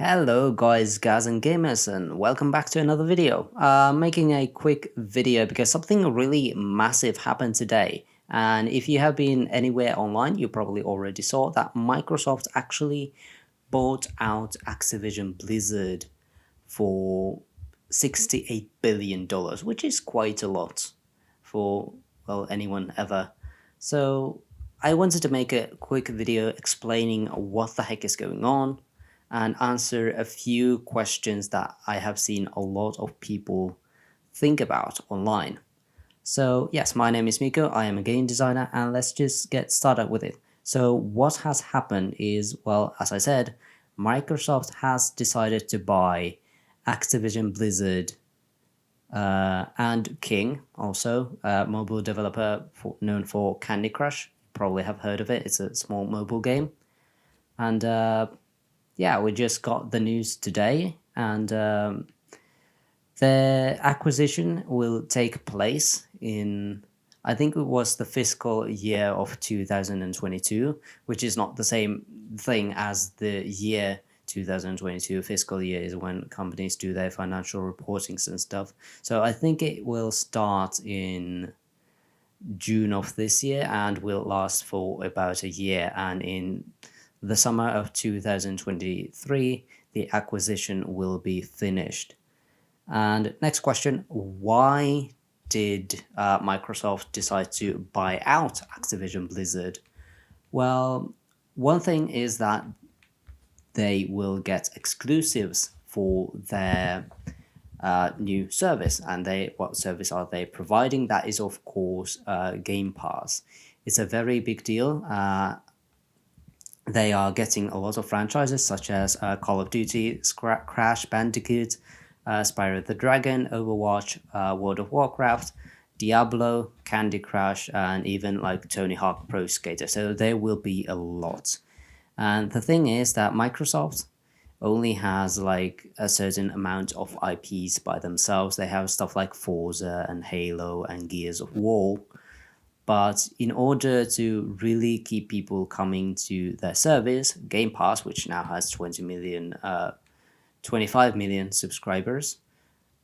Hello guys, guys and gamers, and welcome back to another video. Making a quick video because something really massive happened today. And if you have been anywhere online, you probably already saw that Microsoft actually bought out Activision Blizzard for $68 billion, which is quite a lot for, well, anyone ever. So I wanted to make a quick video explaining what the heck is going on and answer a few questions that I have seen a lot of people think about online. So yes, my name is Miko, I am a game designer, and let's just get started with it. So what has happened is, well, as I said, Microsoft has decided to buy Activision Blizzard and King, also a mobile developer known for Candy Crush. Probably have heard of it. It's a small mobile game. And yeah, we just got the news today, and the acquisition will take place in, I think it was the fiscal year of 2022, which is not the same thing as the year 2022. Fiscal year is when companies do their financial reportings and stuff. So I think it will start in June of this year and will last for about a year. And in the summer of 2023, the acquisition will be finished. And next question, why did Microsoft decide to buy out Activision Blizzard? Well, one thing is that they will get exclusives for their new service. And what service are they providing? That is, of course, Game Pass. It's a very big deal. They are getting a lot of franchises such as Call of Duty, Crash Bandicoot, Spyro the Dragon, Overwatch, World of Warcraft, Diablo, Candy Crush, and even like Tony Hawk Pro Skater. So there will be a lot. And the thing is that Microsoft only has like a certain amount of IPs by themselves. They have stuff like Forza and Halo and Gears of War. But in order to really keep people coming to their service, Game Pass, which now has 25 million subscribers,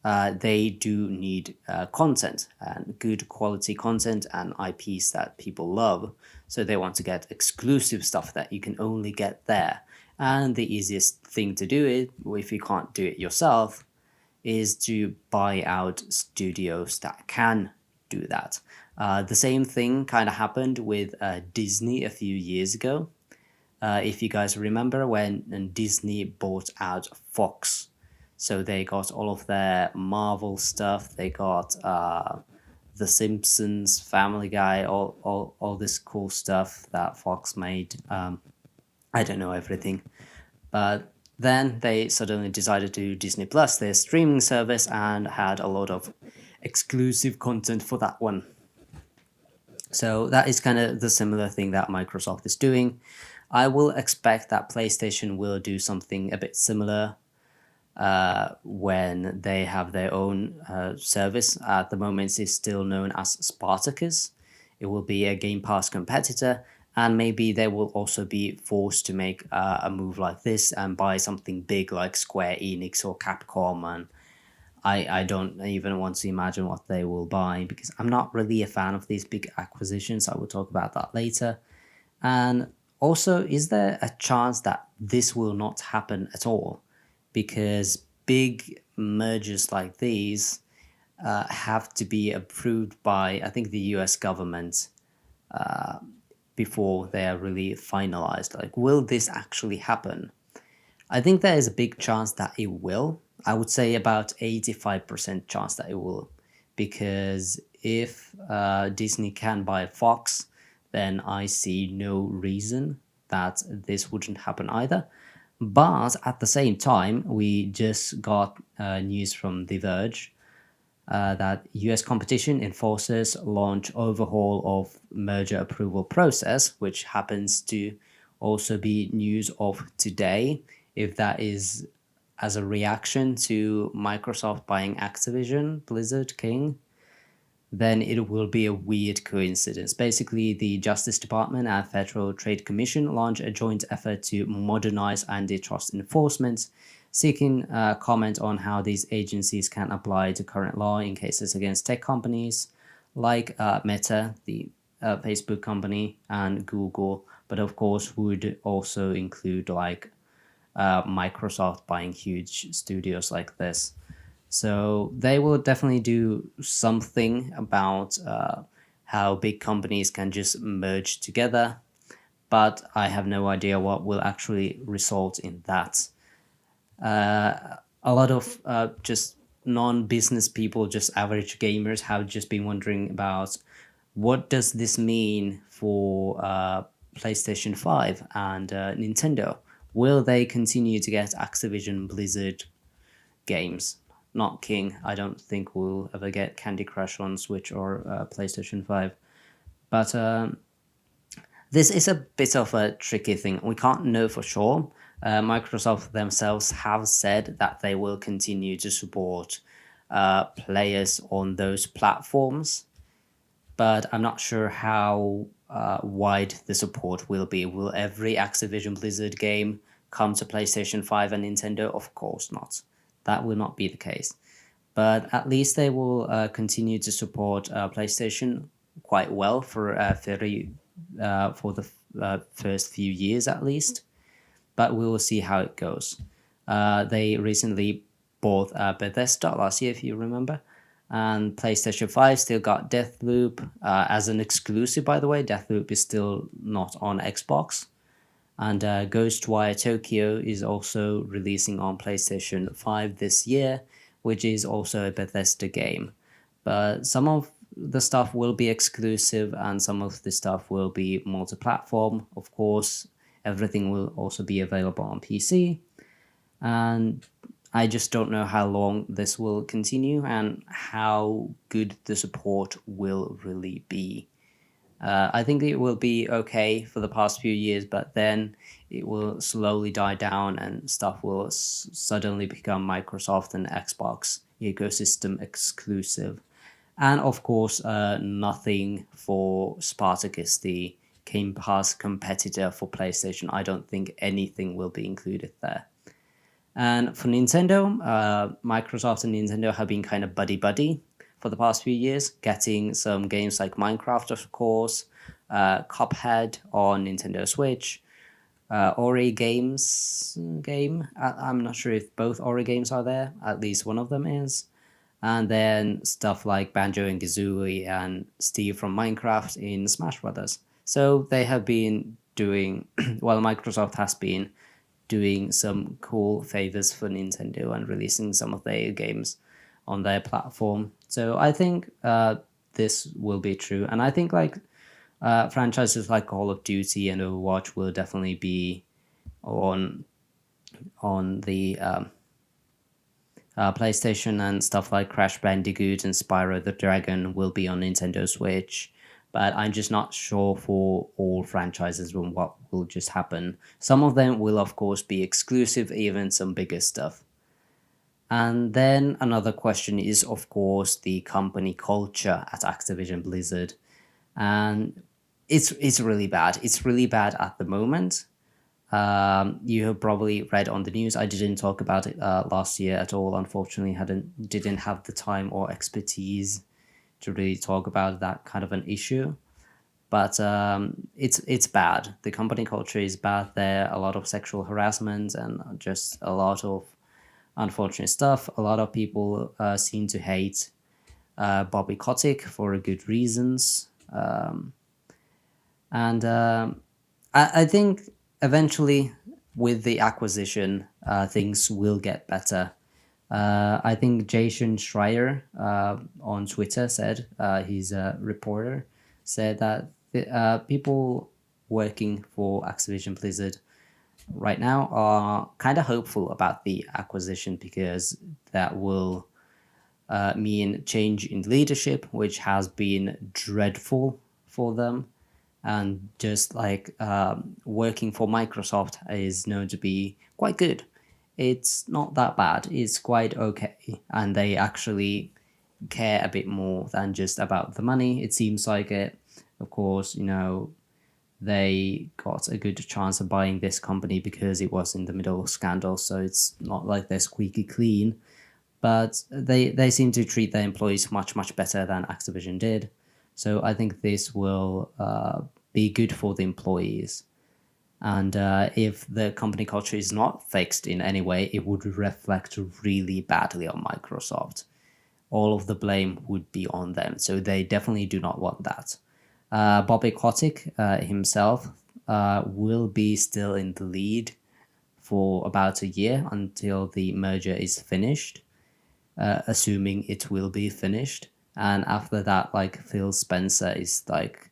they do need content and good quality content and IPs that people love. So they want to get exclusive stuff that you can only get there. And the easiest thing to do it, if you can't do it yourself, is to buy out studios that can do that. The same thing kind of happened with Disney a few years ago. If you guys remember when Disney bought out Fox. So they got all of their Marvel stuff. They got The Simpsons, Family Guy, all this cool stuff that Fox made. I don't know everything. But then they suddenly decided to do Disney Plus, their streaming service, and had a lot of exclusive content for that one. So that is kind of the similar thing that Microsoft is doing. I will expect that PlayStation will do something a bit similar when they have their own service. At the moment, it's still known as Spartacus. It will be a Game Pass competitor, and maybe they will also be forced to make a move like this and buy something big like Square Enix or Capcom. And I don't even want to imagine what they will buy, because I'm not really a fan of these big acquisitions. I will talk about that later. And also, is there a chance that this will not happen at all? Because big mergers like these have to be approved by, I think, the US government before they are really finalized. Like, will this actually happen? I think there is a big chance that it will. I would say about 85% chance that it will, because if Disney can buy Fox, then I see no reason that this wouldn't happen either. But at the same time, we just got news from The Verge that US competition enforcers launch overhaul of merger approval process, which happens to also be news of today. If that is as a reaction to Microsoft buying Activision, Blizzard, King, then it will be a weird coincidence. Basically, the Justice Department and Federal Trade Commission launched a joint effort to modernize antitrust enforcement, seeking comment on how these agencies can apply the current law in cases against tech companies like Meta, the Facebook company, and Google, but of course would also include like Microsoft buying huge studios like this. So they will definitely do something about how big companies can just merge together, but I have no idea what will actually result in that. A lot of just non-business people, just average gamers, have just been wondering about what does this mean for PlayStation 5 and Nintendo? Will they continue to get Activision Blizzard games? Not King. I don't think we'll ever get Candy Crush on Switch or PlayStation 5. But this is a bit of a tricky thing. We can't know for sure. Microsoft themselves have said that they will continue to support players on those platforms, but I'm not sure how wide the support will be. Will every Activision Blizzard game come to PlayStation 5 and Nintendo? Of course not. That will not be the case. But at least they will continue to support PlayStation quite well for for the first few years at least. But we will see how it goes. They recently bought Bethesda last year, if you remember. And PlayStation 5 still got Deathloop as an exclusive, by the way. Deathloop is still not on Xbox. And Ghostwire Tokyo is also releasing on PlayStation 5 this year, which is also a Bethesda game. But some of the stuff will be exclusive and some of the stuff will be multi-platform. Of course, everything will also be available on PC. And I just don't know how long this will continue and how good the support will really be. I think it will be okay for the past few years, but then it will slowly die down and stuff will suddenly become Microsoft and Xbox ecosystem exclusive. And of course, nothing for Spartacus, the Game Pass competitor for PlayStation. I don't think anything will be included there. And for Nintendo, Microsoft and Nintendo have been kind of buddy-buddy for the past few years, getting some games like Minecraft, of course, Cuphead on Nintendo Switch, Ori games game. I'm not sure if both Ori games are there, at least one of them is. And then stuff like Banjo and Kazooie and Steve from Minecraft in Smash Brothers. So they have been doing, well, Microsoft has been doing some cool favors for Nintendo and releasing some of their games on their platform. So I think this will be true. And I think like franchises like Call of Duty and Overwatch will definitely be on the PlayStation, and stuff like Crash Bandicoot and Spyro the Dragon will be on Nintendo Switch. But I'm just not sure for all franchises what will just happen. Some of them will, of course, be exclusive, even some bigger stuff. And then another question is, of course, the company culture at Activision Blizzard. And it's really bad. It's really bad at the moment. You have probably read on the news. I didn't talk about it last year at all. Unfortunately, didn't have the time or expertise to really talk about that kind of an issue. But it's bad. The company culture is bad there. A lot of sexual harassment and just a lot of unfortunate stuff. A lot of people seem to hate Bobby Kotick for good reasons. And I think eventually with the acquisition, things will get better. I think Jason Schreier on Twitter said, he's a reporter, said that people working for Activision Blizzard right now are kind of hopeful about the acquisition because that will mean change in leadership, which has been dreadful for them. And just like working for Microsoft is known to be quite good. It's not that bad. It's quite okay. And they actually care a bit more than just about the money. It seems like it. Of course, they got a good chance of buying this company because it was in the middle of scandal, so it's not like they're squeaky clean. But they seem to treat their employees much, much better than Activision did. So I think this will be good for the employees. And if the company culture is not fixed in any way, it would reflect really badly on Microsoft. All of the blame would be on them. So they definitely do not want that. Bobby Kotick himself will be still in the lead for about a year until the merger is finished, assuming it will be finished. And after that, like Phil Spencer is like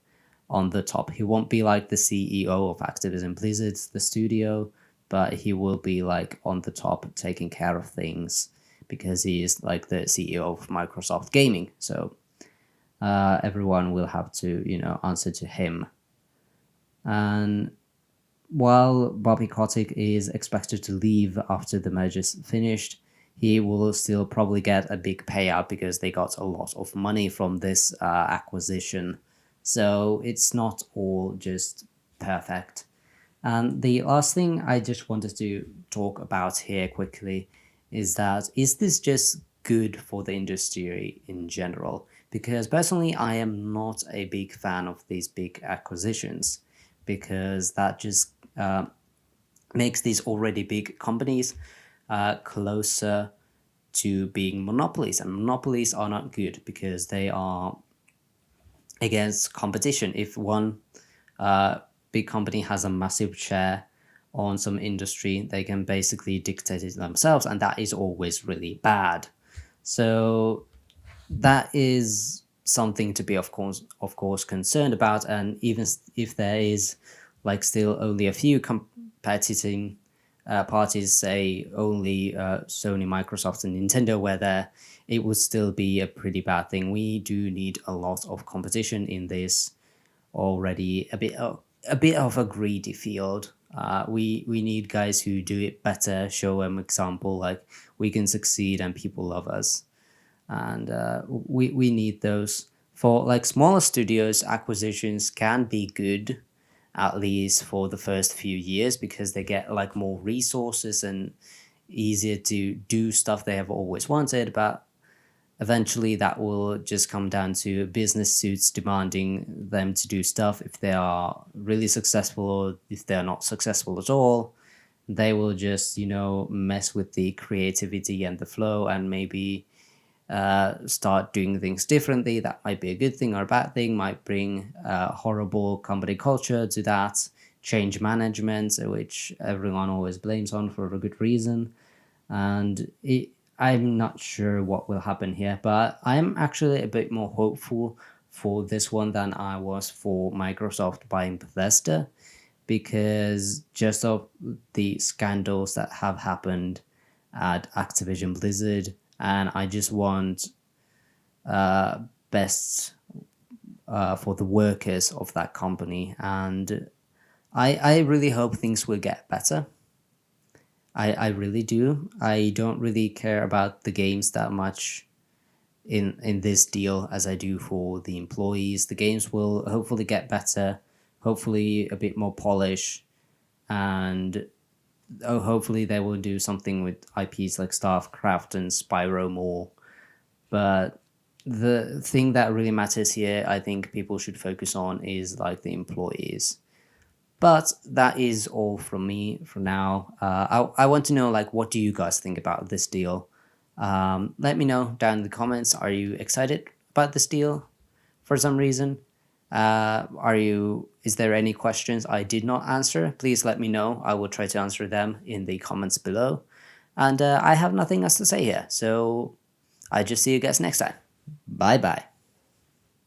on the top. He won't be like the CEO of Activision Blizzard, the studio, but he will be like on the top taking care of things because he is like the CEO of Microsoft Gaming. So everyone will have to, answer to him. And while Bobby Kotick is expected to leave after the merger is finished, he will still probably get a big payout because they got a lot of money from this acquisition. So it's not all just perfect. And the last thing I just wanted to talk about here quickly is this just good for the industry in general? Because personally, I am not a big fan of these big acquisitions because that just makes these already big companies closer to being monopolies. And monopolies are not good because they are against competition. If one big company has a massive share on some industry, they can basically dictate it themselves, and that is always really bad. So that is something to be of course concerned about. And even if there is like still only a few competing parties, say only Sony, Microsoft, and Nintendo, it would still be a pretty bad thing. We do need a lot of competition in this already a bit of a greedy field. We need guys who do it better, show them example, like we can succeed and people love us. And we need those. For like smaller studios, acquisitions can be good, at least for the first few years, because they get like more resources and easier to do stuff they have always wanted. But eventually that will just come down to business suits demanding them to do stuff. If they are really successful or if they're not successful at all, they will just, mess with the creativity and the flow and maybe start doing things differently. That might be a good thing or a bad thing, might bring horrible company culture to that, change management, which everyone always blames on for a good reason. And I'm not sure what will happen here, but I'm actually a bit more hopeful for this one than I was for Microsoft buying Bethesda, because just of the scandals that have happened at Activision Blizzard, and I just want best for the workers of that company, and I really hope things will get better. I really do. I don't really care about the games that much in this deal as I do for the employees. The games will hopefully get better, hopefully a bit more polish, and hopefully they will do something with IPs like StarCraft and Spyro more. But the thing that really matters here, I think people should focus on, is like the employees. But that is all from me for now. I want to know, like, what do you guys think about this deal? Let me know down in the comments. Are you excited about this deal for some reason? Is there any questions I did not answer? Please let me know. I will try to answer them in the comments below. And I have nothing else to say here. So I just see you guys next time. Bye bye.